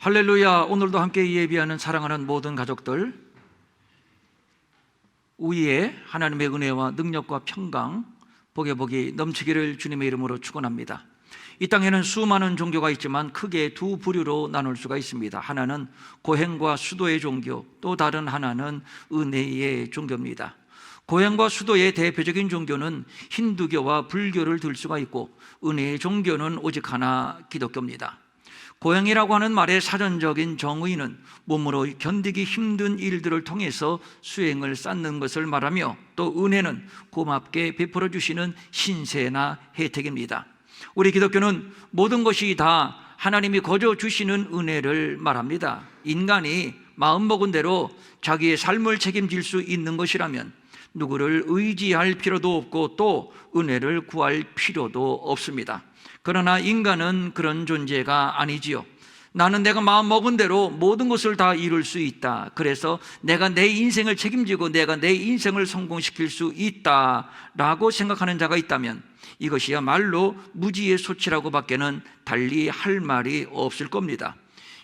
할렐루야. 오늘도 함께 예비하는 사랑하는 모든 가족들, 우리의 하나님의 은혜와 능력과 평강, 복이 넘치기를 주님의 이름으로 축원합니다. 이 땅에는 수많은 종교가 있지만 크게 두 부류로 나눌 수가 있습니다. 하나는 고행과 수도의 종교, 또 다른 하나는 은혜의 종교입니다. 고행과 수도의 대표적인 종교는 힌두교와 불교를 들 수가 있고, 은혜의 종교는 오직 하나, 기독교입니다. 고행이라고 하는 말의 사전적인 정의는 몸으로 견디기 힘든 일들을 통해서 수행을 쌓는 것을 말하며, 또 은혜는 고맙게 베풀어 주시는 신세나 혜택입니다. 우리 기독교는 모든 것이 다 하나님이 거저 주시는 은혜를 말합니다. 인간이 마음먹은 대로 자기의 삶을 책임질 수 있는 것이라면 누구를 의지할 필요도 없고 또 은혜를 구할 필요도 없습니다. 그러나 인간은 그런 존재가 아니지요. 나는 내가 마음먹은 대로 모든 것을 다 이룰 수 있다. 그래서 내가 내 인생을 책임지고 내가 내 인생을 성공시킬 수 있다라고 생각하는 자가 있다면 이것이야말로 무지의 소치라고 밖에는 달리 할 말이 없을 겁니다.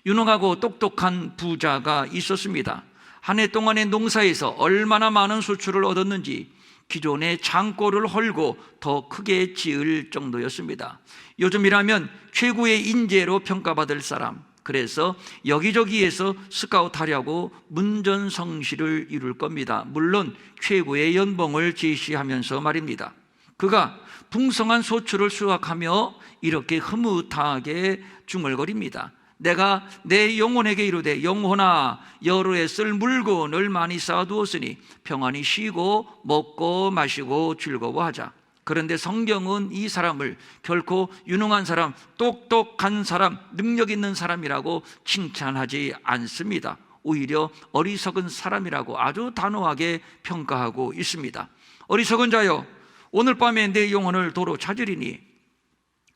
유능하고 똑똑한 부자가 있었습니다. 한 해 동안의 농사에서 얼마나 많은 수출을 얻었는지 기존의 창고를 헐고 더 크게 지을 정도였습니다. 요즘이라면 최고의 인재로 평가받을 사람, 그래서 여기저기에서 스카웃하려고 문전성시를 이룰 겁니다. 물론 최고의 연봉을 제시하면서 말입니다. 그가 풍성한 소출을 수확하며 이렇게 흐뭇하게 중얼거립니다. 내가 내 영혼에게 이르되, 영혼아, 여러 해 쓸 물건을 많이 쌓아두었으니 평안히 쉬고 먹고 마시고 즐거워하자. 그런데 성경은 이 사람을 결코 유능한 사람, 똑똑한 사람, 능력 있는 사람이라고 칭찬하지 않습니다. 오히려 어리석은 사람이라고 아주 단호하게 평가하고 있습니다. 어리석은 자여, 오늘 밤에 내 영혼을 도로 찾으리니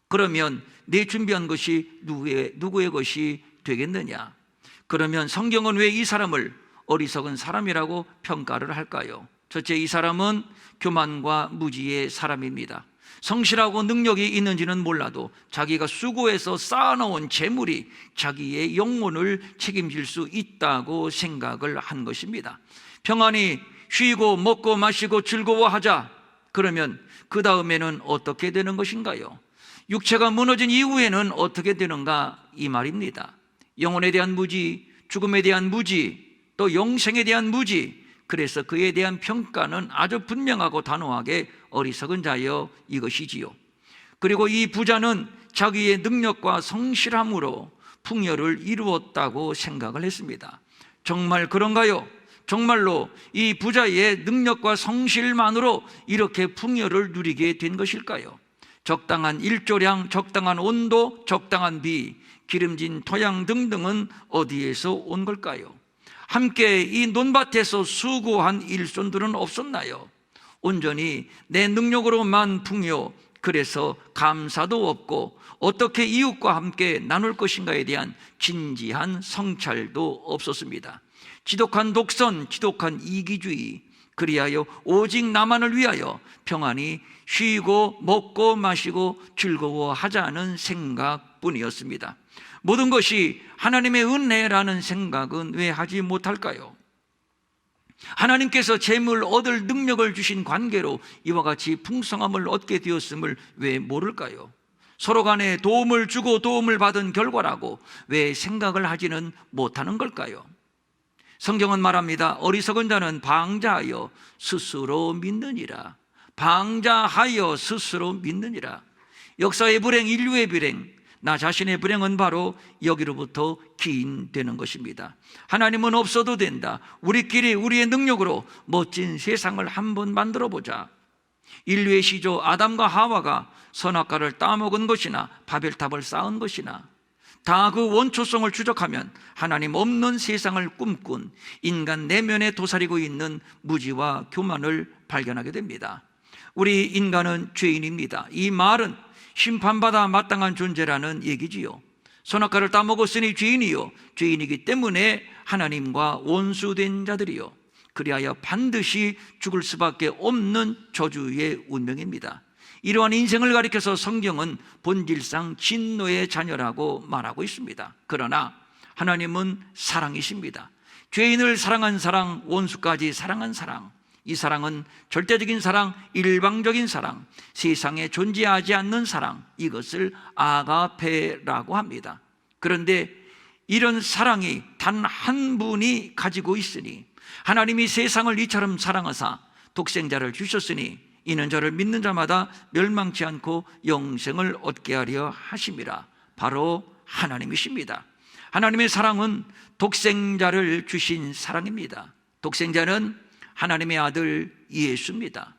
그러면 내 준비한 것이 누구의 것이 되겠느냐? 그러면 성경은 왜 이 사람을 어리석은 사람이라고 평가를 할까요? 첫째, 이 사람은 교만과 무지의 사람입니다. 성실하고 능력이 있는지는 몰라도 자기가 수고해서 쌓아놓은 재물이 자기의 영혼을 책임질 수 있다고 생각을 한 것입니다. 평안히 쉬고 먹고 마시고 즐거워하자. 그러면 그 다음에는 어떻게 되는 것인가요? 육체가 무너진 이후에는 어떻게 되는가, 이 말입니다. 영혼에 대한 무지, 죽음에 대한 무지, 또 영생에 대한 무지, 그래서 그에 대한 평가는 아주 분명하고 단호하게 어리석은 자여 이것이지요. 그리고 이 부자는 자기의 능력과 성실함으로 풍요를 이루었다고 생각을 했습니다. 정말 그런가요? 정말로 이 부자의 능력과 성실만으로 이렇게 풍요를 누리게 된 것일까요? 적당한 일조량, 적당한 온도, 적당한 비, 기름진 토양 등등은 어디에서 온 걸까요? 함께 이 논밭에서 수고한 일손들은 없었나요? 온전히 내 능력으로만 풍요, 그래서 감사도 없고 어떻게 이웃과 함께 나눌 것인가에 대한 진지한 성찰도 없었습니다. 지독한 독선, 지독한 이기주의, 그리하여 오직 나만을 위하여 평안히 쉬고 먹고 마시고 즐거워하자는 생각뿐이었습니다. 모든 것이 하나님의 은혜라는 생각은 왜 하지 못할까요? 하나님께서 재물 얻을 능력을 주신 관계로 이와 같이 풍성함을 얻게 되었음을 왜 모를까요? 서로 간에 도움을 주고 도움을 받은 결과라고 왜 생각을 하지는 못하는 걸까요? 성경은 말합니다. 어리석은 자는 방자하여 스스로 믿느니라. 방자하여 스스로 믿느니라. 역사의 불행, 인류의 불행, 나 자신의 불행은 바로 여기로부터 기인되는 것입니다. 하나님은 없어도 된다. 우리끼리 우리의 능력으로 멋진 세상을 한번 만들어 보자. 인류의 시조 아담과 하와가 선악과를 따먹은 것이나 바벨탑을 쌓은 것이나 다 그 원초성을 추적하면 하나님 없는 세상을 꿈꾼 인간 내면에 도사리고 있는 무지와 교만을 발견하게 됩니다. 우리 인간은 죄인입니다. 이 말은 심판받아 마땅한 존재라는 얘기지요. 선악과를 따먹었으니 죄인이요, 죄인이기 때문에 하나님과 원수된 자들이요, 그리하여 반드시 죽을 수밖에 없는 저주의 운명입니다. 이러한 인생을 가리켜서 성경은 본질상 진노의 자녀라고 말하고 있습니다. 그러나 하나님은 사랑이십니다. 죄인을 사랑한 사랑, 원수까지 사랑한 사랑, 이 사랑은 절대적인 사랑, 일방적인 사랑, 세상에 존재하지 않는 사랑, 이것을 아가페라고 합니다. 그런데 이런 사랑이 단 한 분이 가지고 있으니, 하나님이 세상을 이처럼 사랑하사 독생자를 주셨으니 이는 저를 믿는 자마다 멸망치 않고 영생을 얻게 하려 하심이라. 바로 하나님이십니다. 하나님의 사랑은 독생자를 주신 사랑입니다. 독생자는 하나님의 아들 예수입니다.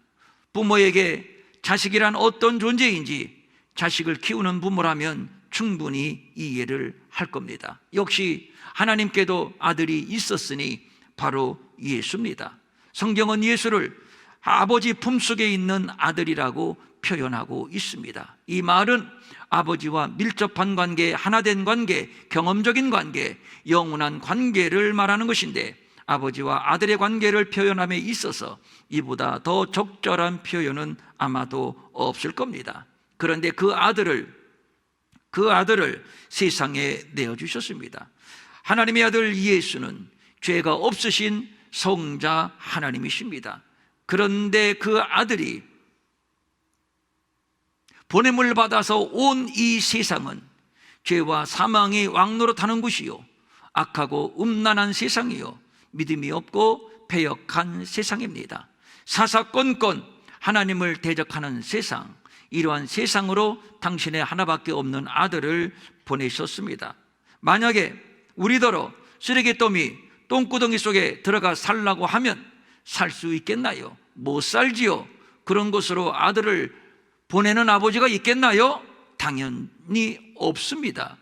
부모에게 자식이란 어떤 존재인지 자식을 키우는 부모라면 충분히 이해를 할 겁니다. 역시 하나님께도 아들이 있었으니 바로 예수입니다. 성경은 예수를 아버지 품속에 있는 아들이라고 표현하고 있습니다. 이 말은 아버지와 밀접한 관계, 하나된 관계, 경험적인 관계, 영원한 관계를 말하는 것인데, 아버지와 아들의 관계를 표현함에 있어서 이보다 더 적절한 표현은 아마도 없을 겁니다. 그런데 그 아들을 세상에 내어주셨습니다. 하나님의 아들 예수는 죄가 없으신 성자 하나님이십니다. 그런데 그 아들이 보냄을 받아서 온 이 세상은 죄와 사망이 왕노릇하는 곳이요, 악하고 음란한 세상이요, 믿음이 없고 패역한 세상입니다. 사사건건 하나님을 대적하는 세상, 이러한 세상으로 당신의 하나밖에 없는 아들을 보내셨습니다. 만약에 우리더러 쓰레기더미, 똥구덩이 속에 들어가 살라고 하면 살 수 있겠나요? 못 살지요. 그런 곳으로 아들을 보내는 아버지가 있겠나요? 당연히 없습니다.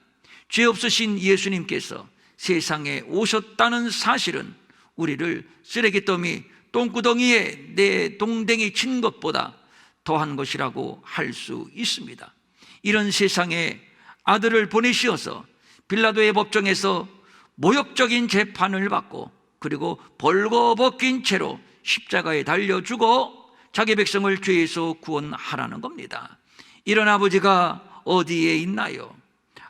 죄 없으신 예수님께서 세상에 오셨다는 사실은 우리를 쓰레기더미, 똥구덩이에 내 동댕이 친 것보다 더한 것이라고 할 수 있습니다. 이런 세상에 아들을 보내시어서 빌라도의 법정에서 모욕적인 재판을 받고, 그리고 벌거벗긴 채로 십자가에 달려 죽어 자기 백성을 죄에서 구원하라는 겁니다. 이런 아버지가 어디에 있나요?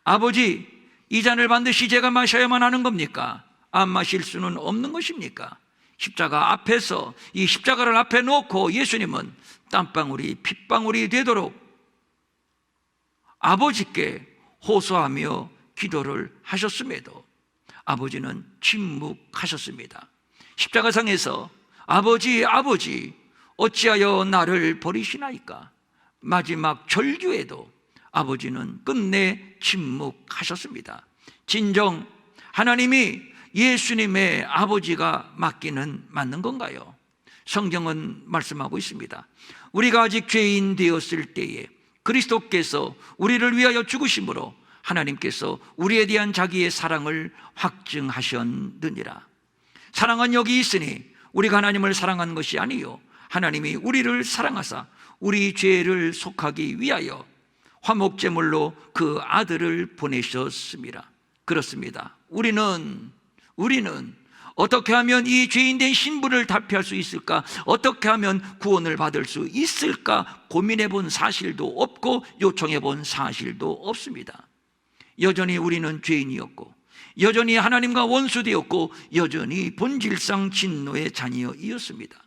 아버지, 이 잔을 반드시 제가 마셔야만 하는 겁니까? 안 마실 수는 없는 것입니까? 십자가 앞에서, 이 십자가를 앞에 놓고 예수님은 땀방울이 핏방울이 되도록 아버지께 호소하며 기도를 하셨음에도 아버지는 침묵하셨습니다. 십자가상에서 아버지, 아버지, 어찌하여 나를 버리시나이까? 마지막 절규에도 아버지는 끝내 침묵하셨습니다. 진정 하나님이 예수님의 아버지가 맞기는 맞는 건가요? 성경은 말씀하고 있습니다. 우리가 아직 죄인 되었을 때에 그리스도께서 우리를 위하여 죽으심으로 하나님께서 우리에 대한 자기의 사랑을 확증하셨느니라. 사랑은 여기 있으니 우리가 하나님을 사랑한 것이 아니요, 하나님이 우리를 사랑하사 우리 죄를 속하기 위하여 화목제물로 그 아들을 보내셨습니다. 그렇습니다. 우리는 어떻게 하면 이 죄인된 신분을 탈피할 수 있을까? 어떻게 하면 구원을 받을 수 있을까? 고민해 본 사실도 없고 요청해 본 사실도 없습니다. 여전히 우리는 죄인이었고, 여전히 하나님과 원수되었고, 여전히 본질상 진노의 자녀이었습니다.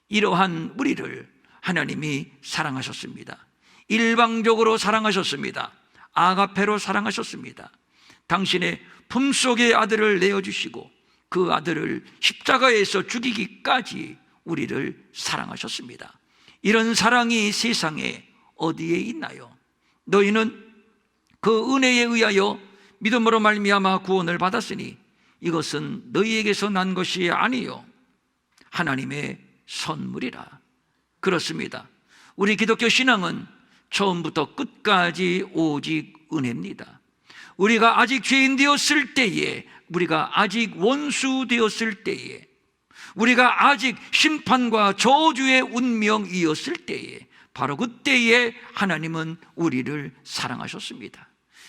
이러한 우리를 하나님이 사랑하셨습니다. 일방적으로 사랑하셨습니다. 아가페로 사랑하셨습니다. 당신의 품속의 아들을 내어주시고 그 아들을 십자가에서 죽이기까지 우리를 사랑하셨습니다. 이런 사랑이 세상에 어디에 있나요? 너희는 그 은혜에 의하여 믿음으로 말미암아 구원을 받았으니 이것은 너희에게서 난 것이 아니요 하나님의 선물이라. 그렇습니다. 우리 기독교 신앙은 처음부터 끝까지 오직 은혜입니다. 우리가 아직 죄인 되었을 때에, 우리가 아직 원수 되었을 때에, 우리가 아직 심판과 저주의 운명이었을 때에, 바로 그때에 하나님은 우리를 사랑하셨습니다.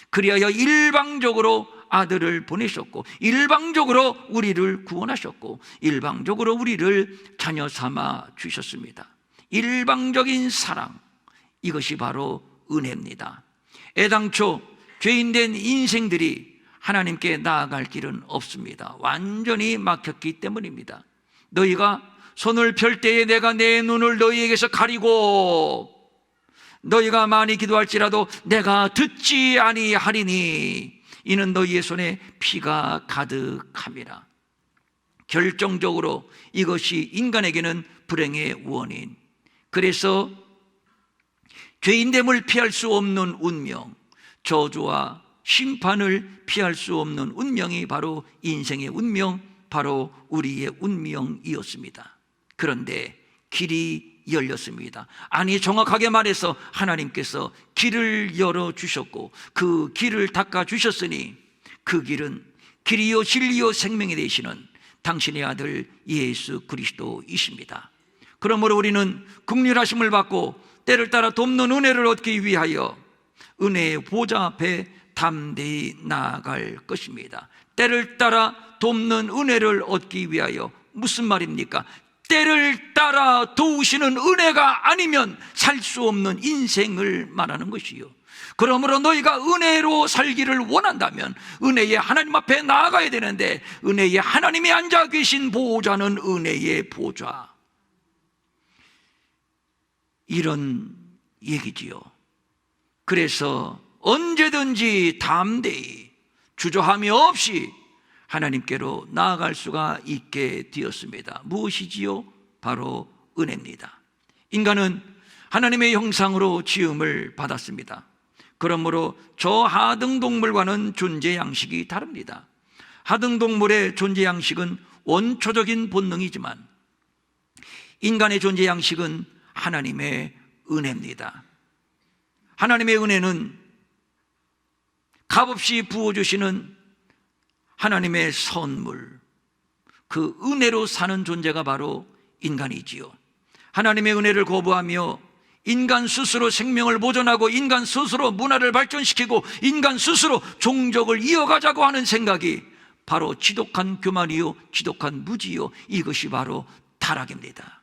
그리하여 일방적으로 아들을 보내셨고, 일방적으로 우리를 구원하셨고, 일방적으로 우리를 자녀 삼아 주셨습니다. 일방적인 사랑, 이것이 바로 은혜입니다. 애당초 죄인된 인생들이 하나님께 나아갈 길은 없습니다. 완전히 막혔기 때문입니다. 너희가 손을 펼 때에 내가 내 눈을 너희에게서 가리고 너희가 많이 기도할지라도 내가 듣지 아니하리니 이는 너희의 손에 피가 가득함이라. 결정적으로 이것이 인간에게는 불행의 원인, 그래서 죄인됨을 피할 수 없는 운명, 저주와 심판을 피할 수 없는 운명이 바로 인생의 운명, 바로 우리의 운명이었습니다. 그런데 길이 열렸습니다. 아니, 정확하게 말해서 하나님께서 길을 열어주셨고 그 길을 닦아주셨으니 그 길은 길이요 진리요 생명이 되시는 당신의 아들 예수 그리스도이십니다. 그러므로 우리는 긍휼하심을 받고 때를 따라 돕는 은혜를 얻기 위하여 은혜의 보좌 앞에 담대히 나아갈 것입니다. 때를 따라 돕는 은혜를 얻기 위하여, 무슨 말입니까? 때를 따라 도우시는 은혜가 아니면 살 수 없는 인생을 말하는 것이요. 그러므로 너희가 은혜로 살기를 원한다면 은혜의 하나님 앞에 나아가야 되는데, 은혜의 하나님이 앉아 계신 보좌는 은혜의 보좌, 이런 얘기지요. 그래서 언제든지 담대히 주저함이 없이 하나님께로 나아갈 수가 있게 되었습니다. 무엇이지요? 바로 은혜입니다. 인간은 하나님의 형상으로 지음을 받았습니다. 그러므로 저 하등동물과는 존재 양식이 다릅니다. 하등동물의 존재 양식은 원초적인 본능이지만 인간의 존재 양식은 하나님의 은혜입니다. 하나님의 은혜는 값없이 부어주시는 하나님의 선물, 그 은혜로 사는 존재가 바로 인간이지요. 하나님의 은혜를 거부하며 인간 스스로 생명을 보존하고 인간 스스로 문화를 발전시키고 인간 스스로 종족을 이어가자고 하는 생각이 바로 지독한 교만이요, 지독한 무지요, 이것이 바로 타락입니다.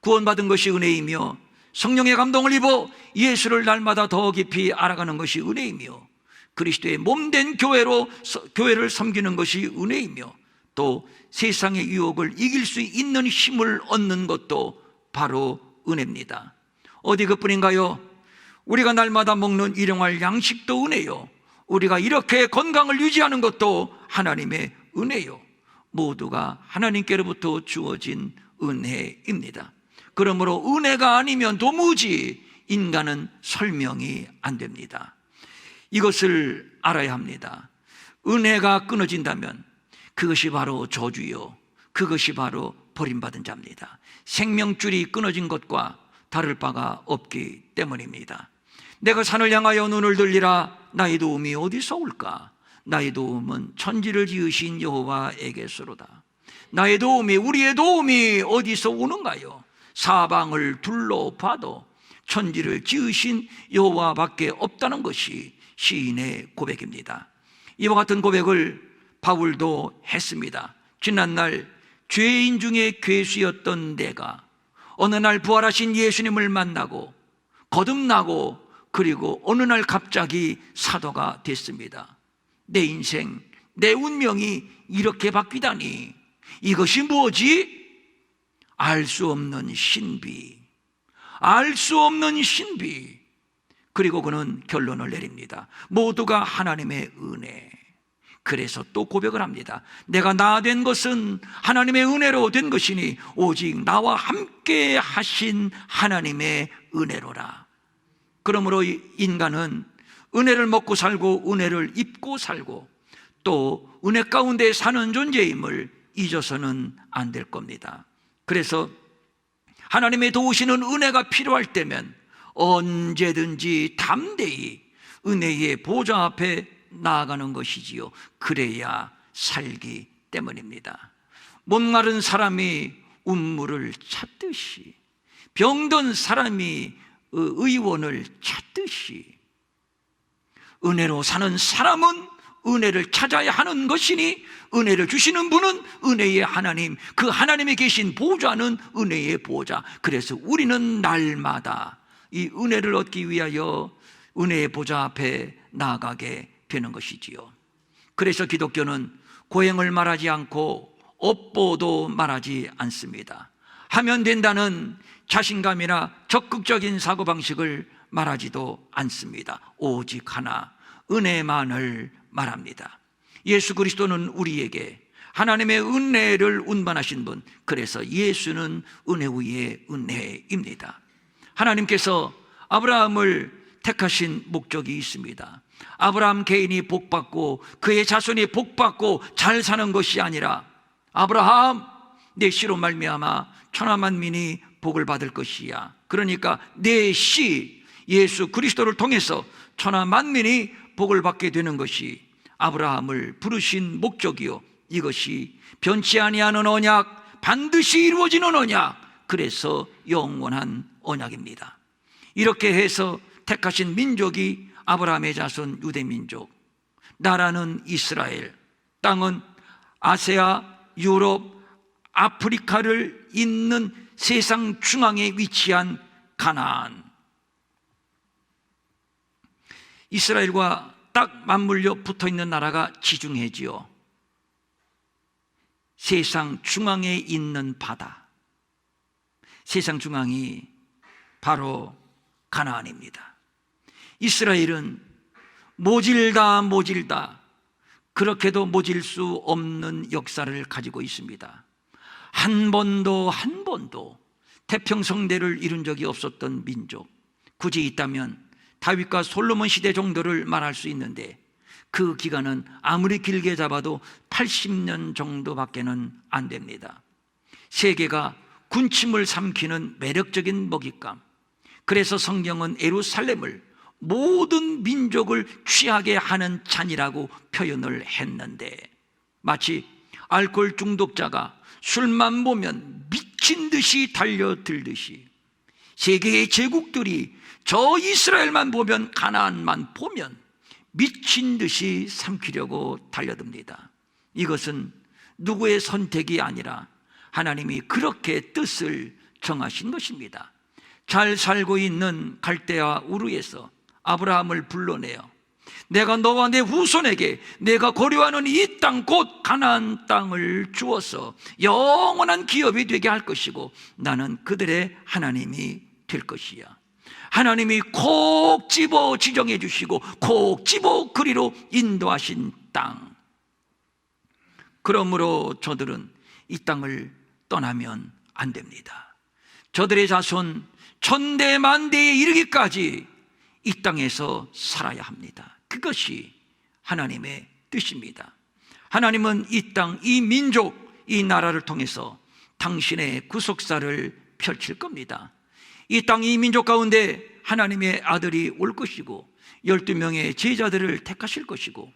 구원받은 것이 은혜이며 성령의 감동을 입어 예수를 날마다 더 깊이 알아가는 것이 은혜이며 그리스도의 몸된 교회를 섬기는 것이 은혜이며 또 세상의 유혹을 이길 수 있는 힘을 얻는 것도 바로 은혜입니다. 어디 그뿐인가요? 우리가 날마다 먹는 일용할 양식도 은혜요, 우리가 이렇게 건강을 유지하는 것도 하나님의 은혜요, 모두가 하나님께로부터 주어진 은혜입니다. 그러므로 은혜가 아니면 도무지 인간은 설명이 안 됩니다. 이것을 알아야 합니다. 은혜가 끊어진다면 그것이 바로 저주요, 그것이 바로 버림받은 자입니다. 생명줄이 끊어진 것과 다를 바가 없기 때문입니다. 내가 산을 향하여 눈을 들리라. 나의 도움이 어디서 올까? 나의 도움은 천지를 지으신 여호와에게서로다. 나의 도움이, 우리의 도움이 어디서 오는가요? 사방을 둘러봐도 천지를 지으신 여호와밖에 없다는 것이 시인의 고백입니다. 이와 같은 고백을 바울도 했습니다. 지난날 죄인 중에 괴수였던 내가 어느 날 부활하신 예수님을 만나고 거듭나고 그리고 어느 날 갑자기 사도가 됐습니다. 내 인생, 내 운명이 이렇게 바뀌다니, 이것이 뭐지? 알 수 없는 신비, 알 수 없는 신비. 그리고 그는 결론을 내립니다. 모두가 하나님의 은혜. 그래서 또 고백을 합니다. 내가 나 된 것은 하나님의 은혜로 된 것이니 오직 나와 함께 하신 하나님의 은혜로라. 그러므로 인간은 은혜를 먹고 살고 은혜를 입고 살고 또 은혜 가운데 사는 존재임을 잊어서는 안 될 겁니다. 그래서 하나님의 도우시는 은혜가 필요할 때면 언제든지 담대히 은혜의 보좌 앞에 나아가는 것이지요. 그래야 살기 때문입니다. 목마른 사람이 운물을 찾듯이, 병든 사람이 의원을 찾듯이 은혜로 사는 사람은 은혜를 찾아야 하는 것이니 은혜를 주시는 분은 은혜의 하나님, 그 하나님이 계신 보좌는 은혜의 보좌. 그래서 우리는 날마다 이 은혜를 얻기 위하여 은혜의 보좌 앞에 나아가게 되는 것이지요. 그래서 기독교는 고행을 말하지 않고 업보도 말하지 않습니다. 하면 된다는 자신감이나 적극적인 사고방식을 말하지도 않습니다. 오직 하나, 은혜만을 말합니다. 예수 그리스도는 우리에게 하나님의 은혜를 운반하신 분, 그래서 예수는 은혜 위에 은혜입니다. 하나님께서 아브라함을 택하신 목적이 있습니다. 아브라함 개인이 복받고 그의 자손이 복받고 잘 사는 것이 아니라, 아브라함, 내 씨로 말미암아 천하만민이 복을 받을 것이야. 그러니까 내 씨 예수 그리스도를 통해서 천하만민이 복을 받게 되는 것이 아브라함을 부르신 목적이요, 이것이 변치 아니하는 언약, 반드시 이루어지는 언약, 그래서 영원한 언약입니다. 이렇게 해서 택하신 민족이 아브라함의 자손 유대민족, 나라는 이스라엘, 땅은 아시아, 유럽, 아프리카를 잇는 세상 중앙에 위치한 가나안. 이스라엘과 딱 맞물려 붙어있는 나라가 지중해지요. 세상 중앙에 있는 바다, 세상 중앙이 바로 가나안입니다. 이스라엘은 모질다 그렇게도 모질 수 없는 역사를 가지고 있습니다. 한 번도 태평성대를 이룬 적이 없었던 민족, 굳이 있다면 다윗과 솔로몬 시대 정도를 말할 수 있는데, 그 기간은 아무리 길게 잡아도 80년 정도밖에는 안 됩니다. 세계가 군침을 삼키는 매력적인 먹잇감, 그래서 성경은 예루살렘을 모든 민족을 취하게 하는 잔이라고 표현을 했는데, 마치 알코올 중독자가 술만 보면 미친 듯이 달려들듯이 세계의 제국들이 저 이스라엘만 보면, 가나안만 보면 미친 듯이 삼키려고 달려듭니다. 이것은 누구의 선택이 아니라 하나님이 그렇게 뜻을 정하신 것입니다. 잘 살고 있는 갈대아 우르에서 아브라함을 불러내어 내가 너와 내 후손에게 내가 고려하는 이 땅 곧 가나안 땅을 주어서 영원한 기업이 되게 할 것이고 나는 그들의 하나님이 될 것이야. 하나님이 콕 집어 지정해 주시고 콕 집어 그리로 인도하신 땅. 그러므로 저들은 이 땅을 떠나면 안 됩니다. 저들의 자손 천대만대에 이르기까지 이 땅에서 살아야 합니다. 그것이 하나님의 뜻입니다. 하나님은 이 땅, 이 민족, 이 나라를 통해서 당신의 구속사를 펼칠 겁니다. 이 땅, 이 민족 가운데 하나님의 아들이 올 것이고 12명의 제자들을 택하실 것이고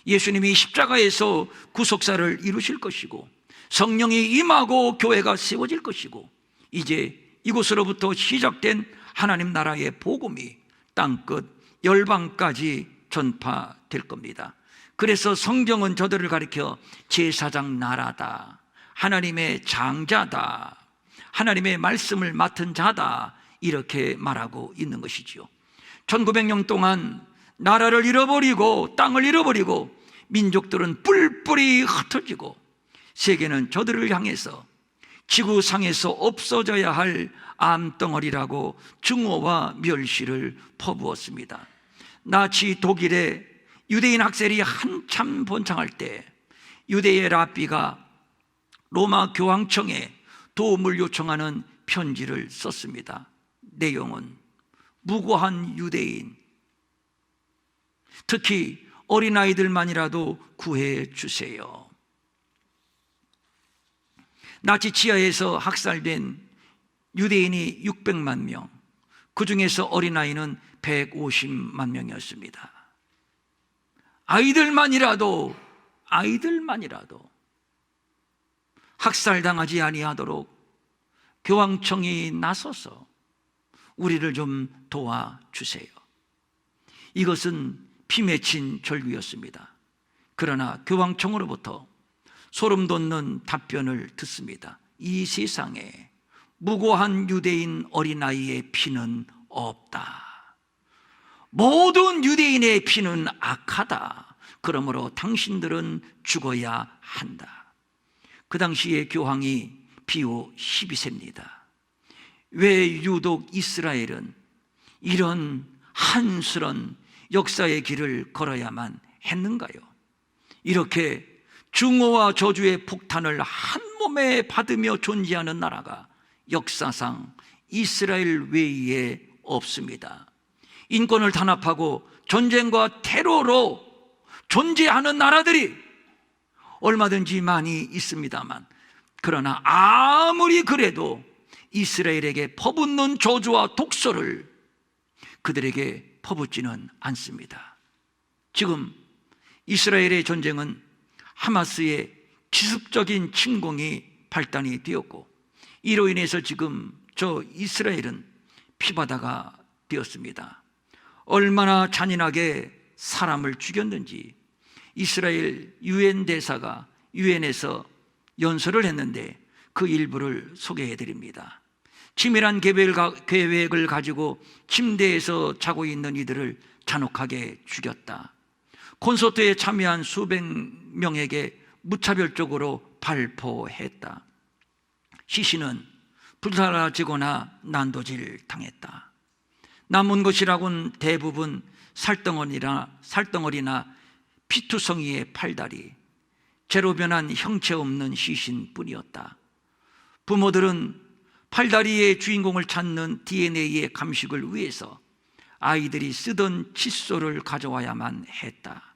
예수님이 십자가에서 구속사를 이루실 것이고 성령이 임하고 교회가 세워질 것이고 이제 이곳으로부터 시작된 하나님 나라의 복음이 땅끝 열방까지 전파될 겁니다. 그래서 성경은 저들을 가리켜 제사장 나라다, 하나님의 장자다, 하나님의 말씀을 맡은 자다, 이렇게 말하고 있는 것이지요. 1900년 동안 나라를 잃어버리고 땅을 잃어버리고 민족들은 뿔뿔이 흩어지고 세계는 저들을 향해서 지구상에서 없어져야 할 암덩어리라고 증오와 멸시를 퍼부었습니다. 나치 독일의 유대인 학살이 한참 번창할 때 유대의 랍비가 로마 교황청에 도움을 요청하는 편지를 썼습니다. 내용은 무고한 유대인, 특히 어린아이들만이라도 구해 주세요. 나치 치하에서 학살된 유대인이 600만 명, 그 중에서 어린아이는 150만 명이었습니다. 아이들만이라도 학살당하지 아니하도록 교황청이 나서서 우리를 좀 도와주세요. 이것은 피 맺힌 절규였습니다. 그러나 교황청으로부터 소름 돋는 답변을 듣습니다. 이 세상에 무고한 유대인 어린아이의 피는 없다. 모든 유대인의 피는 악하다. 그러므로 당신들은 죽어야 한다. 그 당시에 교황이 비오 12세입니다. 왜 유독 이스라엘은 이런 한스런 역사의 길을 걸어야만 했는가요? 이렇게 증오와 저주의 폭탄을 한 몸에 받으며 존재하는 나라가 역사상 이스라엘 외에 없습니다. 인권을 단합하고 전쟁과 테러로 존재하는 나라들이 얼마든지 많이 있습니다만, 그러나 아무리 그래도 이스라엘에게 퍼붓는 저주와 독소를 그들에게 퍼붓지는 않습니다. 지금 이스라엘의 전쟁은 하마스의 기습적인 침공이 발단이 되었고, 이로 인해서 지금 저 이스라엘은 피바다가 되었습니다. 얼마나 잔인하게 사람을 죽였는지 이스라엘 유엔 대사가 유엔에서 연설을 했는데 그 일부를 소개해 드립니다. 치밀한 계획을 가지고 침대에서 자고 있는 이들을 잔혹하게 죽였다. 콘서트에 참여한 수백 명에게 무차별적으로 발포했다. 시신은 불사라지거나 난도질 당했다. 남은 것이라곤 대부분 살덩어리나 피투성이의 팔다리, 제로 변한 형체 없는 시신뿐이었다. 부모들은 팔다리의 주인공을 찾는 DNA의 감식을 위해서 아이들이 쓰던 칫솔을 가져와야만 했다.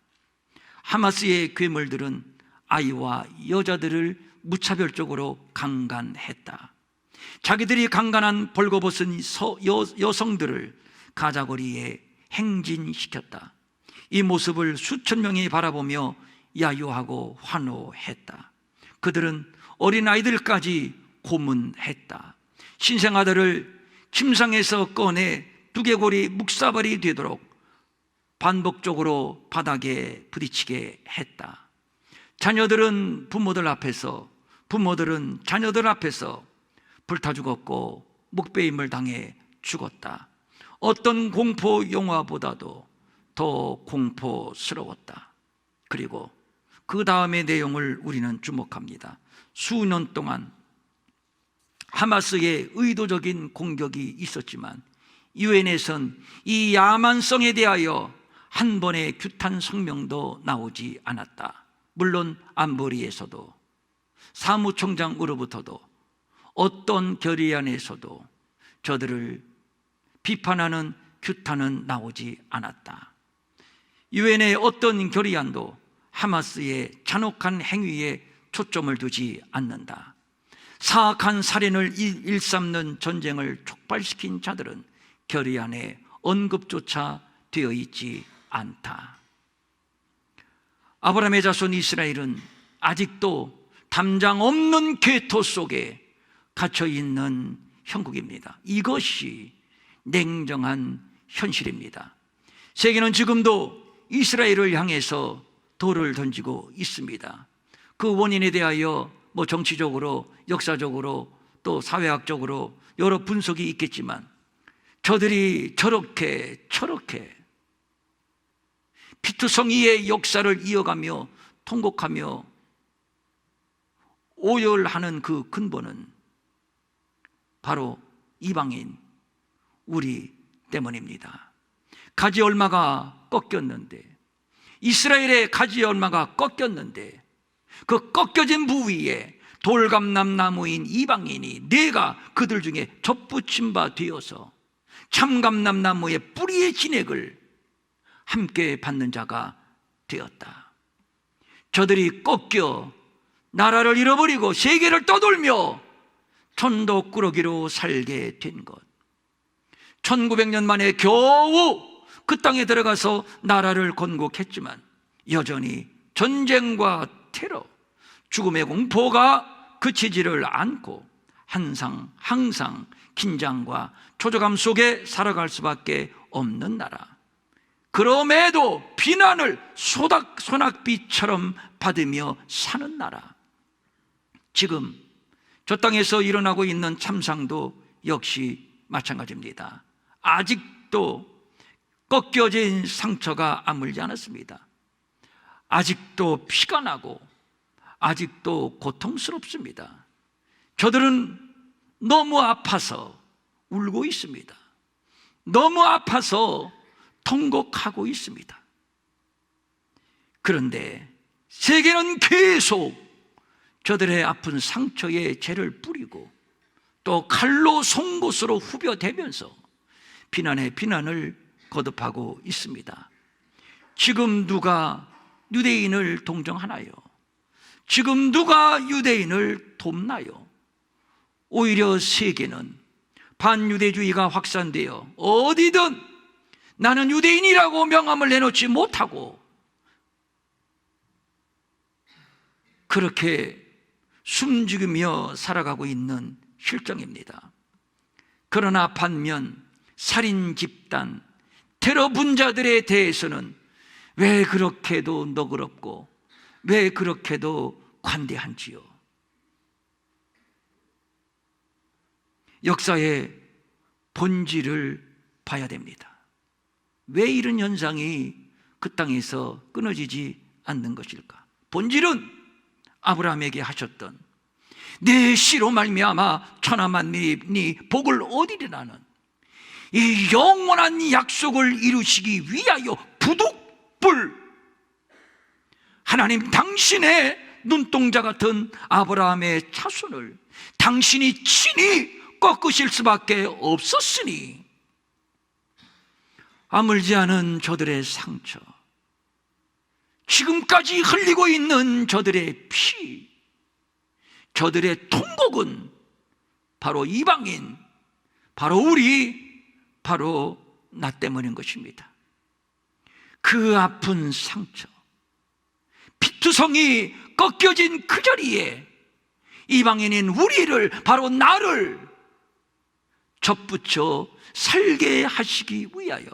하마스의 괴물들은 아이와 여자들을 무차별적으로 강간했다. 자기들이 강간한 벌거벗은 여성들을 가자거리에 행진시켰다. 이 모습을 수천 명이 바라보며 야유하고 환호했다. 그들은 어린아이들까지 고문했다. 신생아들을 침상에서 꺼내 두개골이 묵사발이 되도록 반복적으로 바닥에 부딪히게 했다. 자녀들은 부모들은 자녀들 앞에서 불타 죽었고 목베임을 당해 죽었다. 어떤 공포 영화보다도 더 공포스러웠다. 그리고 그 다음의 내용을 우리는 주목합니다. 수년 동안 하마스의 의도적인 공격이 있었지만 유엔에선 이 야만성에 대하여 한 번의 규탄 성명도 나오지 않았다. 물론 안보리에서도 사무총장으로부터도 어떤 결의안에서도 저들을 비판하는 규탄은 나오지 않았다. 유엔의 어떤 결의안도 하마스의 잔혹한 행위에 초점을 두지 않는다. 사악한 살인을 일삼는 전쟁을 촉발시킨 자들은 결의안에 언급조차 되어 있지 않다. 아브라함의 자손 이스라엘은 아직도 담장 없는 궤토 속에 갇혀있는 형국입니다. 이것이 냉정한 현실입니다. 세계는 지금도 이스라엘을 향해서 돌을 던지고 있습니다. 그 원인에 대하여 정치적으로, 역사적으로, 또 사회학적으로 여러 분석이 있겠지만 저들이 저렇게 피투성이의 역사를 이어가며 통곡하며 오열하는 그 근본은 바로 이방인 우리 때문입니다. 가지 얼마가 꺾였는데, 이스라엘의 가지 얼마가 꺾였는데 그 꺾여진 부위에 돌감람나무인 이방인이 내가 그들 중에 접붙임 바 되어서 참감람나무의 뿌리의 진액을 함께 받는 자가 되었다. 저들이 꺾여 나라를 잃어버리고 세계를 떠돌며 천도꾸러기로 살게 된 것, 1900년 만에 겨우 그 땅에 들어가서 나라를 건국했지만 여전히 전쟁과 테러, 죽음의 공포가 그치지를 않고 항상 긴장과 초조감 속에 살아갈 수밖에 없는 나라, 그럼에도 비난을 소낙비처럼 받으며 사는 나라. 지금 저 땅에서 일어나고 있는 참상도 역시 마찬가지입니다. 아직도 꺾여진 상처가 아물지 않았습니다. 아직도 피가 나고 아직도 고통스럽습니다. 저들은 너무 아파서 울고 있습니다. 너무 아파서 통곡하고 있습니다. 그런데 세계는 계속 저들의 아픈 상처에 죄를 뿌리고 또 칼로 송곳으로 후벼대면서 비난에 비난을 거듭하고 있습니다. 지금 누가 유대인을 동정하나요? 지금 누가 유대인을 돕나요? 오히려 세계는 반유대주의가 확산되어 어디든 나는 유대인이라고 명함을 내놓지 못하고 그렇게 숨죽이며 살아가고 있는 실정입니다. 그러나 반면 살인 집단, 테러 분자들에 대해서는 왜 그렇게도 너그럽고 왜 그렇게도 관대한지요? 역사의 본질을 봐야 됩니다. 왜 이런 현상이 그 땅에서 끊어지지 않는 것일까? 본질은 아브라함에게 하셨던 내 씨로 말미암아 천하 만민이 복을 얻으리라는 이 영원한 약속을 이루시기 위하여 부득불 하나님 당신의 눈동자 같은 아브라함의 자손을 당신이 친히 꺾으실 수밖에 없었으니 아물지 않은 저들의 상처, 지금까지 흘리고 있는 저들의 피, 저들의 통곡은 바로 이방인, 바로 우리, 바로 나 때문인 것입니다. 그 아픈 상처, 피투성이 꺾여진 그 자리에 이방인인 우리를, 바로 나를 접붙여 살게 하시기 위하여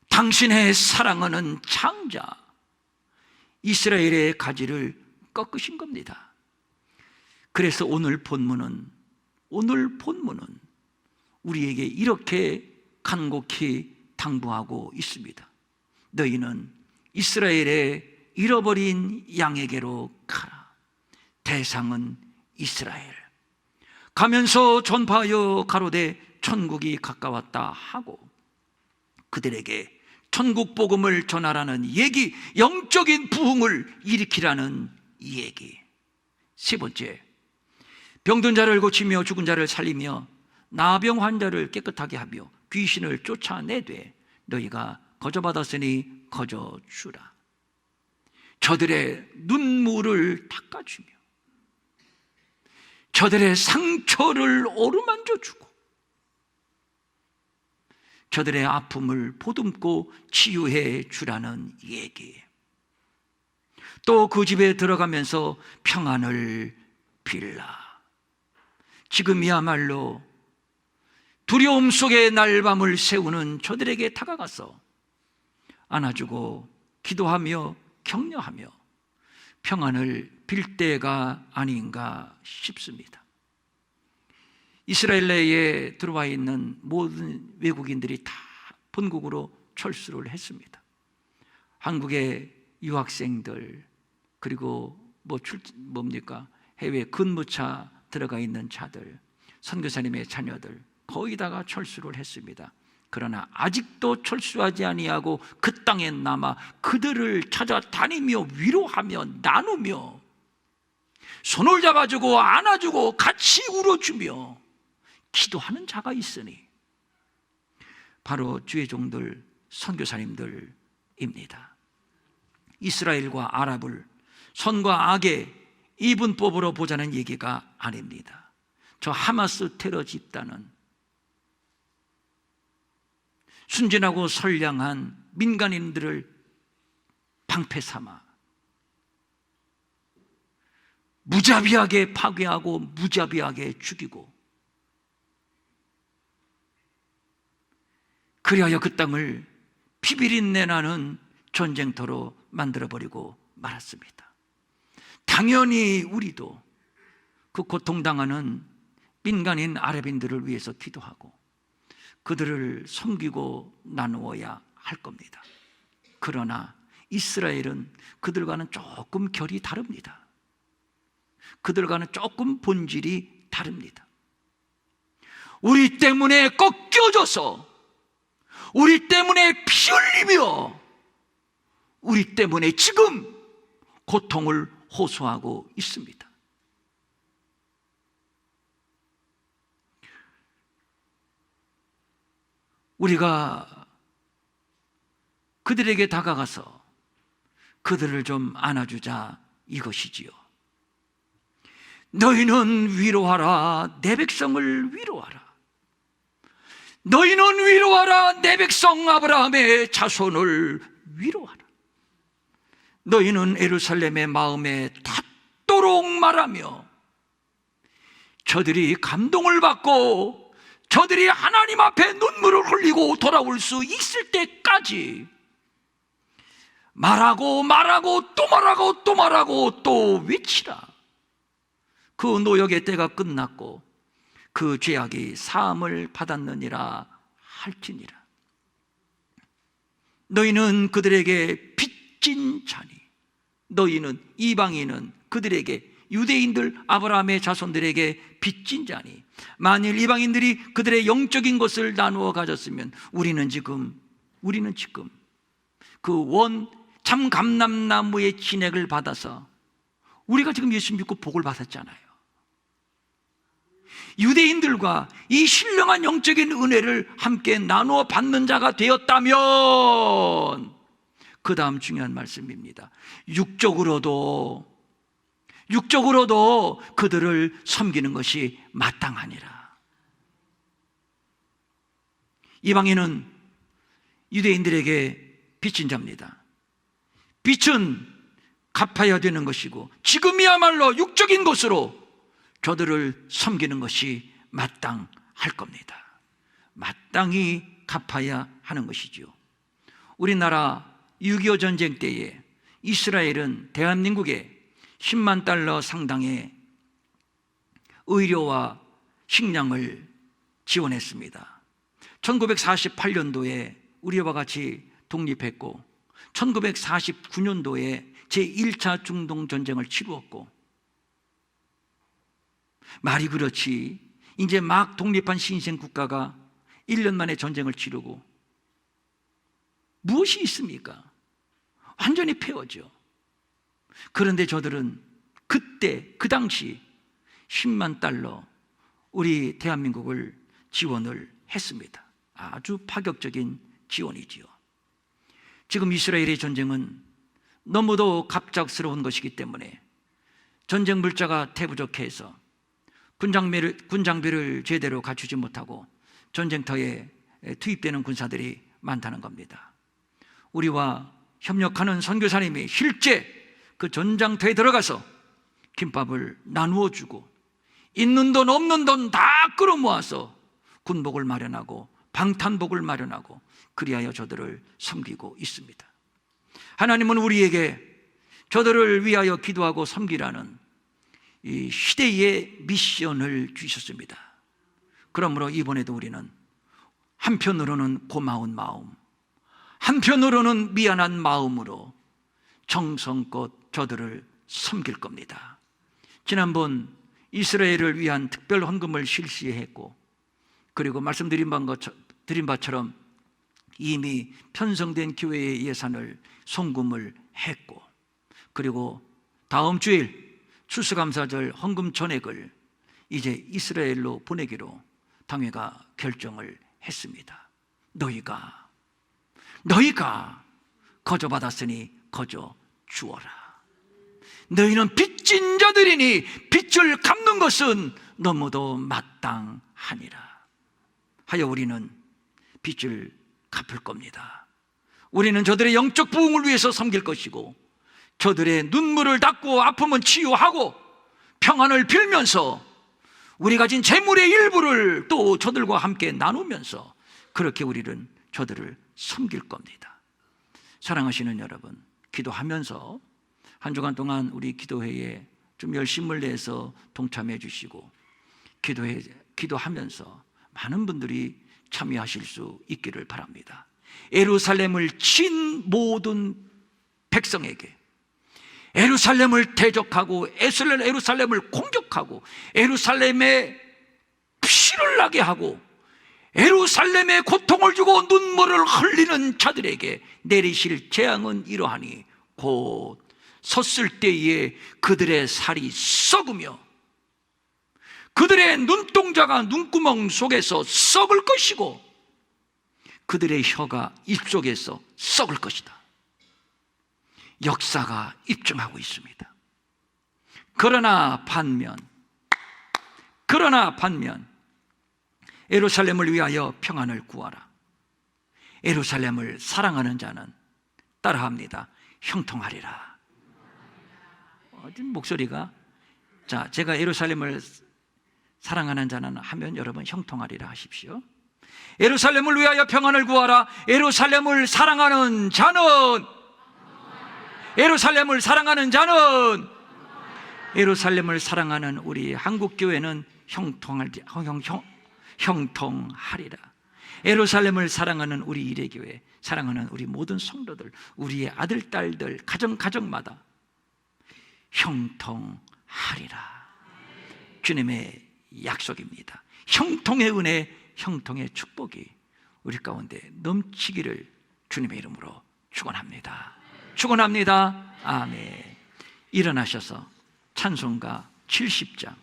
당신의 사랑하는 창자 이스라엘의 가지를 꺾으신 겁니다. 그래서 오늘 본문은 우리에게 이렇게 간곡히 당부하고 있습니다. 너희는 이스라엘의 잃어버린 양에게로 가라. 대상은 이스라엘. 가면서 전파하여 가로되 천국이 가까웠다 하고 그들에게 천국 복음을 전하라는 얘기, 영적인 부흥을 일으키라는 얘기. 세 번째, 병든 자를 고치며 죽은 자를 살리며 나병 환자를 깨끗하게 하며 귀신을 쫓아내되 너희가 거저받았으니 거저주라. 저들의 눈물을 닦아주며 저들의 상처를 어루만져 주고 저들의 아픔을 보듬고 치유해 주라는 얘기. 또 그 집에 들어가면서 평안을 빌라. 지금이야말로 두려움 속에 날밤을 새우는 저들에게 다가가서 안아주고 기도하며 격려하며 평안을 빌 때가 아닌가 싶습니다. 이스라엘 내에 들어와 있는 모든 외국인들이 다 본국으로 철수를 했습니다. 한국의 유학생들, 그리고 해외 근무차 들어가 있는 자들, 선교사님의 자녀들 거의 다가 철수를 했습니다. 그러나 아직도 철수하지 아니하고 그 땅에 남아 그들을 찾아다니며 위로하며 나누며 손을 잡아주고 안아주고 같이 울어주며 기도하는 자가 있으니 바로 주의 종들, 선교사님들입니다. 이스라엘과 아랍을 선과 악의 이분법으로 보자는 얘기가 아닙니다. 저 하마스 테러 집단은 순진하고 선량한 민간인들을 방패 삼아 무자비하게 파괴하고 무자비하게 죽이고 그리하여 그 땅을 피비린내 나는 전쟁터로 만들어버리고 말았습니다. 당연히 우리도 그 고통당하는 민간인 아랍인들을 위해서 기도하고 그들을 섬기고 나누어야 할 겁니다. 그러나 이스라엘은 그들과는 조금 결이 다릅니다. 그들과는 조금 본질이 다릅니다. 우리 때문에 꺾여져서, 우리 때문에 피 흘리며, 우리 때문에 지금 고통을 호소하고 있습니다. 우리가 그들에게 다가가서 그들을 좀 안아주자, 이것이지요. 너희는 위로하라, 내 백성을 위로하라. 너희는 위로하라, 내 백성 아브라함의 자손을 위로하라. 너희는 예루살렘의 마음에 닿도록 말하며, 저들이 감동을 받고 저들이 하나님 앞에 눈물을 흘리고 돌아올 수 있을 때까지 말하고 또 말하고 또 말하고 또 외치라. 그 노역의 때가 끝났고 그 죄악이 사함을 받았느니라 할지니라. 너희는 그들에게 빚진 자니, 너희는, 이방인은 그들에게, 유대인들 아브라함의 자손들에게 빚진 자니, 만일 이방인들이 그들의 영적인 것을 나누어 가졌으면 우리는 지금 그 참 감람나무의 진액을 받아서 우리가 지금 예수 믿고 복을 받았잖아요. 유대인들과 이 신령한 영적인 은혜를 함께 나누어 받는 자가 되었다면, 그 다음 중요한 말씀입니다. 육적으로도 그들을 섬기는 것이 마땅하니라. 이방인은 유대인들에게 빚진 자입니다. 빚은 갚아야 되는 것이고, 지금이야말로 육적인 것으로 저들을 섬기는 것이 마땅할 겁니다. 마땅히 갚아야 하는 것이죠. 우리나라 6.25 전쟁 때에 이스라엘은 대한민국에 10만 달러 상당의 의료와 식량을 지원했습니다. 1948년도에 우리와 같이 독립했고, 1949년도에 제1차 중동전쟁을 치루었고, 말이 그렇지, 이제 막 독립한 신생 국가가 1년 만에 전쟁을 치르고 무엇이 있습니까? 완전히 패어죠. 그런데 저들은 그때, 그 당시 10만 달러 우리 대한민국을 지원을 했습니다. 아주 파격적인 지원이지요. 지금 이스라엘의 전쟁은 너무도 갑작스러운 것이기 때문에 전쟁 물자가 태부족해서 군장비를 제대로 갖추지 못하고 전쟁터에 투입되는 군사들이 많다는 겁니다. 우리와 협력하는 선교사님이 실제 그 전장터에 들어가서 김밥을 나누어 주고, 있는 돈 없는 돈 다 끌어모아서 군복을 마련하고 방탄복을 마련하고, 그리하여 저들을 섬기고 있습니다. 하나님은 우리에게 저들을 위하여 기도하고 섬기라는 이 시대의 미션을 주셨습니다. 그러므로 이번에도 우리는 한편으로는 고마운 마음, 한편으로는 미안한 마음으로 정성껏 저들을 섬길 겁니다. 지난번 이스라엘을 위한 특별 헌금을 실시했고, 그리고 말씀드린 바처럼 이미 편성된 교회의 예산을 송금을 했고, 그리고 다음 주일 추수감사절 헌금 전액을 이제 이스라엘로 보내기로 당회가 결정을 했습니다. 너희가 거저 받았으니 거저 주어라. 너희는 빚진 자들이니 빚을 갚는 것은 너무도 마땅하니라 하여 우리는 빚을 갚을 겁니다. 우리는 저들의 영적 부흥을 위해서 섬길 것이고, 저들의 눈물을 닦고 아픔은 치유하고 평안을 빌면서 우리 가진 재물의 일부를 또 저들과 함께 나누면서 그렇게 우리는 저들을 섬길 겁니다. 사랑하시는 여러분, 기도하면서 한 주간 동안 우리 기도회에 좀 열심을 내서 동참해 주시고, 기도하면서 많은 분들이 참여하실 수 있기를 바랍니다. 예루살렘을 친 모든 백성에게 예루살렘을 대적하고 예루살렘을 공격하고 예루살렘에 피를 나게 하고 예루살렘에 고통을 주고 눈물을 흘리는 자들에게 내리실 재앙은 이러하니 곧 섰을 때에 그들의 살이 썩으며 그들의 눈동자가 눈구멍 속에서 썩을 것이고 그들의 혀가 입속에서 썩을 것이다. 역사가 입증하고 있습니다. 그러나 반면 예루살렘을 위하여 평안을 구하라. 예루살렘을 사랑하는 자는 따라합니다. 형통하리라. 목소리가 자, 제가 예루살렘을 사랑하는 자는 하면 여러분 형통하리라 하십시오. 예루살렘을 위하여 평안을 구하라. 예루살렘을 사랑하는 자는 예루살렘을 사랑하는 우리 한국교회는 형통하리라. 예루살렘을 사랑하는 우리 이레교회, 사랑하는 우리 모든 성도들, 우리의 아들, 딸들, 가정마다 형통하리라. 주님의 약속입니다. 형통의 은혜, 형통의 축복이 우리 가운데 넘치기를 주님의 이름으로 축원합니다. 아멘. 일어나셔서 찬송가 70장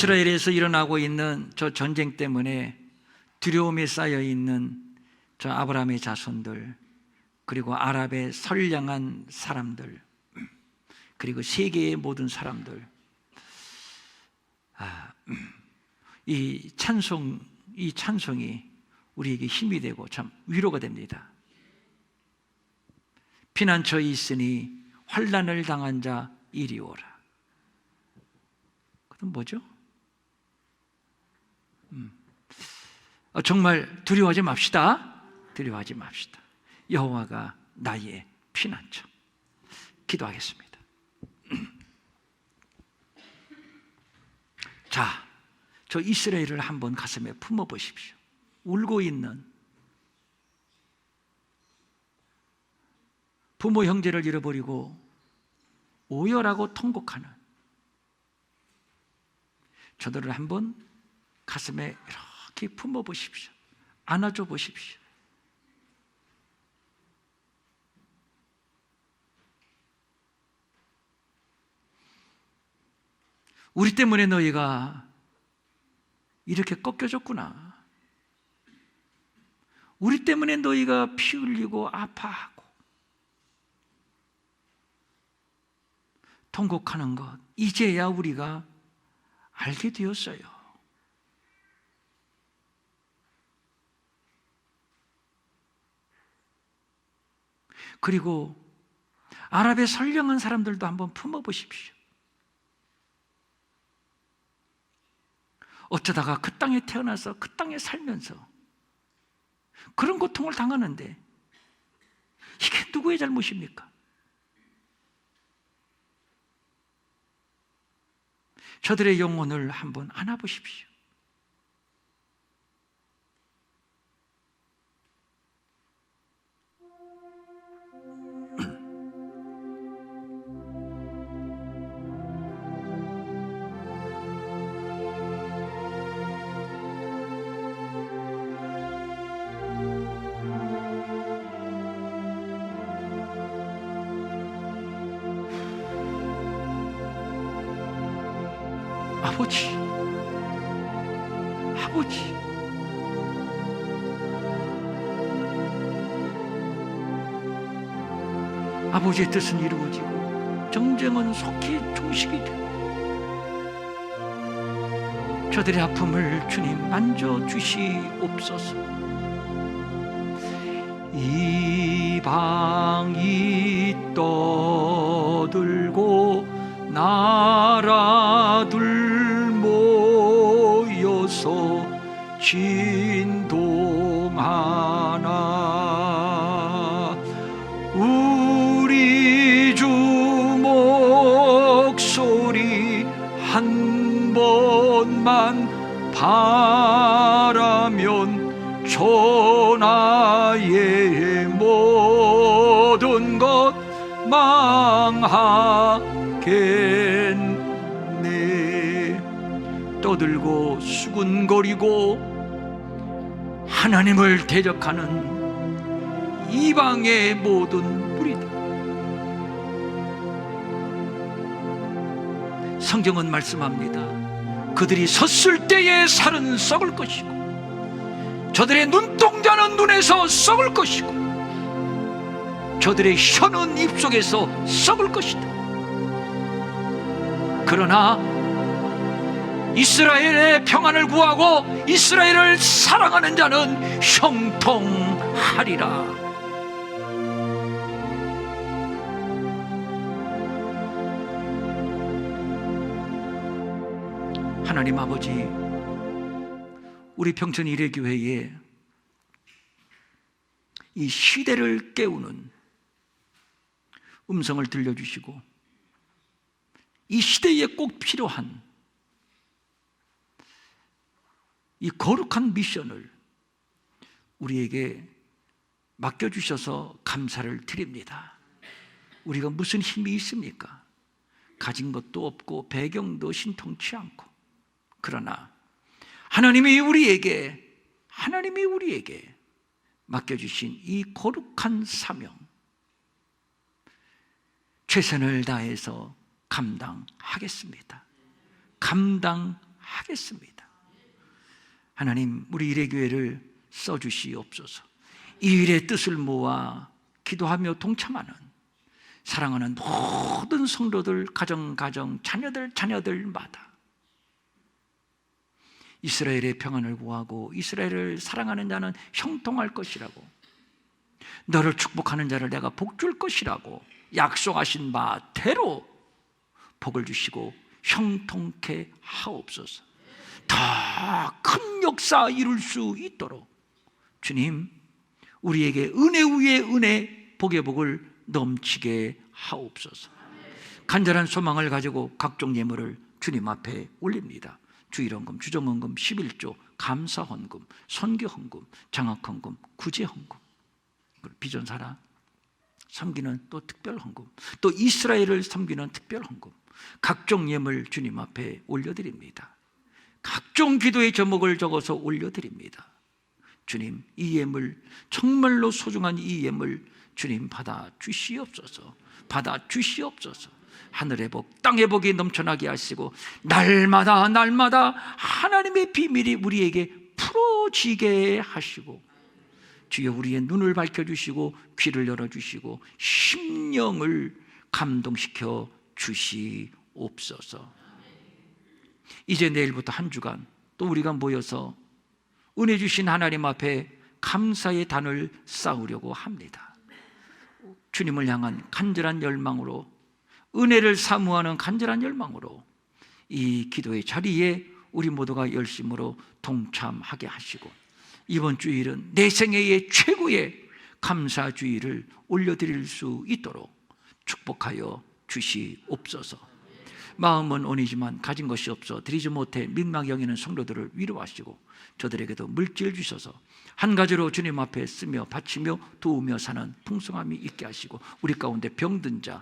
이스라엘에서 일어나고 있는 저 전쟁 때문에 두려움에 쌓여 있는 저 아브라함의 자손들, 그리고 아랍의 선량한 사람들, 그리고 세계의 모든 사람들, 이 찬송이 우리에게 힘이 되고 참 위로가 됩니다. 피난처에 있으니 환난을 당한 자 이리 오라. 그건 뭐죠? 정말 두려워하지 맙시다. 여호와가 나의 피난처. 기도하겠습니다. 자, 저 이스라엘을 한번 가슴에 품어보십시오. 울고 있는 부모 형제를 잃어버리고 오열하고 통곡하는 저들을 한번 가슴에 이렇게 품어보십시오. 안아줘 보십시오. 우리 때문에 너희가 이렇게 꺾여졌구나. 우리 때문에 너희가 피 흘리고 아파하고 통곡하는 것, 이제야 우리가 알게 되었어요. 그리고 아랍의 선량한 사람들도 한번 품어보십시오. 어쩌다가 그 땅에 태어나서 그 땅에 살면서 그런 고통을 당하는데 이게 누구의 잘못입니까? 저들의 영혼을 한번 안아보십시오. 아버지, 아버지, 아버지의 뜻은 이루어지고 정쟁은 속히 종식이 되고 저들의 아픔을 주님 만져주시옵소서. 이방이 떠들고 나라들 모여서 진동하나 우리 주 목소리 한 번만 바라면 천하의 모든 것 망하겠네. 떠들고 수군거리고 하나님을 대적하는 이방의 모든 무리들, 성경은 말씀합니다. 그들이 섰을 때에 살은 썩을 것이고 저들의 눈동자는 눈에서 썩을 것이고 저들의 혀는 입속에서 썩을 것이다. 그러나 이스라엘의 평안을 구하고 이스라엘을 사랑하는 자는 형통하리라. 하나님 아버지, 우리 평촌 일회교회에 이 시대를 깨우는 음성을 들려주시고 이 시대에 꼭 필요한 이 거룩한 미션을 우리에게 맡겨주셔서 감사를 드립니다. 우리가 무슨 힘이 있습니까? 가진 것도 없고 배경도 신통치 않고, 그러나 하나님이 우리에게 맡겨주신 이 거룩한 사명, 최선을 다해서 감당하겠습니다. 하나님, 우리 일회교회를 써주시옵소서. 이 일의 뜻을 모아 기도하며 동참하는 사랑하는 모든 성도들, 가정, 자녀들마다 이스라엘의 평안을 구하고 이스라엘을 사랑하는 자는 형통할 것이라고, 너를 축복하는 자를 내가 복 줄 것이라고 약속하신 바대로 복을 주시고 형통케 하옵소서. 더 큰 역사 이룰 수 있도록 주님, 우리에게 은혜 위에 은혜, 복의 복을 넘치게 하옵소서. 간절한 소망을 가지고 각종 예물을 주님 앞에 올립니다. 주일헌금, 주정헌금, 11조, 감사헌금, 선교헌금, 장학헌금, 구제헌금, 비전사라 섬기는 또 특별헌금, 또 이스라엘을 섬기는 특별헌금, 각종 예물 주님 앞에 올려드립니다. 각종 기도의 제목을 적어서 올려드립니다. 주님, 이 예물, 정말로 소중한 이 예물 주님 받아 주시옵소서. 받아 주시옵소서. 하늘의 복, 땅의 복이 넘쳐나게 하시고 날마다 날마다 하나님의 비밀이 우리에게 풀어지게 하시고, 주여 우리의 눈을 밝혀주시고 귀를 열어주시고 심령을 감동시켜 주시옵소서. 이제 내일부터 한 주간 또 우리가 모여서 은혜 주신 하나님 앞에 감사의 단을 쌓으려고 합니다. 주님을 향한 간절한 열망으로, 은혜를 사모하는 간절한 열망으로 이 기도의 자리에 우리 모두가 열심으로 동참하게 하시고, 이번 주일은 내 생애의 최고의 감사주일을 올려드릴 수 있도록 축복하여 주시옵소서. 마음은 온이지만 가진 것이 없어 드리지 못해 민망히 여기는 성도들을 위로하시고, 저들에게도 물질 주셔서 한 가지로 주님 앞에 쓰며 바치며 도우며 사는 풍성함이 있게 하시고, 우리 가운데 병든 자,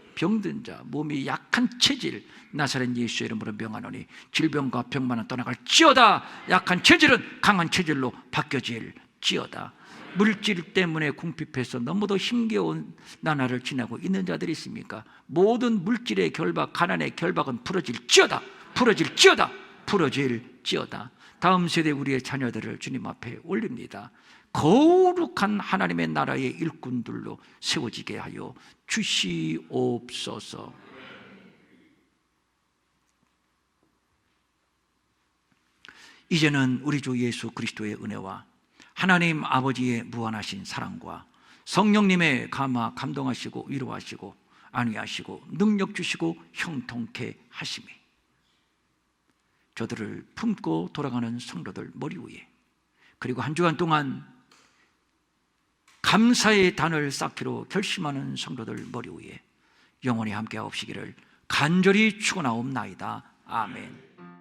몸이 약한 체질, 나사렛 예수의 이름으로 명하노니 질병과 병만은 떠나갈지어다. 약한 체질은 강한 체질로 바뀌어질지어다. 물질 때문에 궁핍해서 너무도 힘겨운 나날을 지나고 있는 자들이 있습니까? 모든 물질의 결박, 가난의 결박은 풀어질지어다. 풀어질지어다. 풀어질지어다. 다음 세대 우리의 자녀들을 주님 앞에 올립니다. 거룩한 하나님의 나라의 일꾼들로 세워지게 하여 주시옵소서. 이제는 우리 주 예수 그리스도의 은혜와 하나님 아버지의 무한하신 사랑과 성령님의 감동하시고 위로하시고 안위하시고 능력 주시고 형통케 하심이 저들을 품고 돌아가는 성도들 머리 위에, 그리고 한 주간 동안 감사의 단을 쌓기로 결심하는 성도들 머리 위에 영원히 함께 하옵시기를 간절히 축원하옵나이다. 아멘.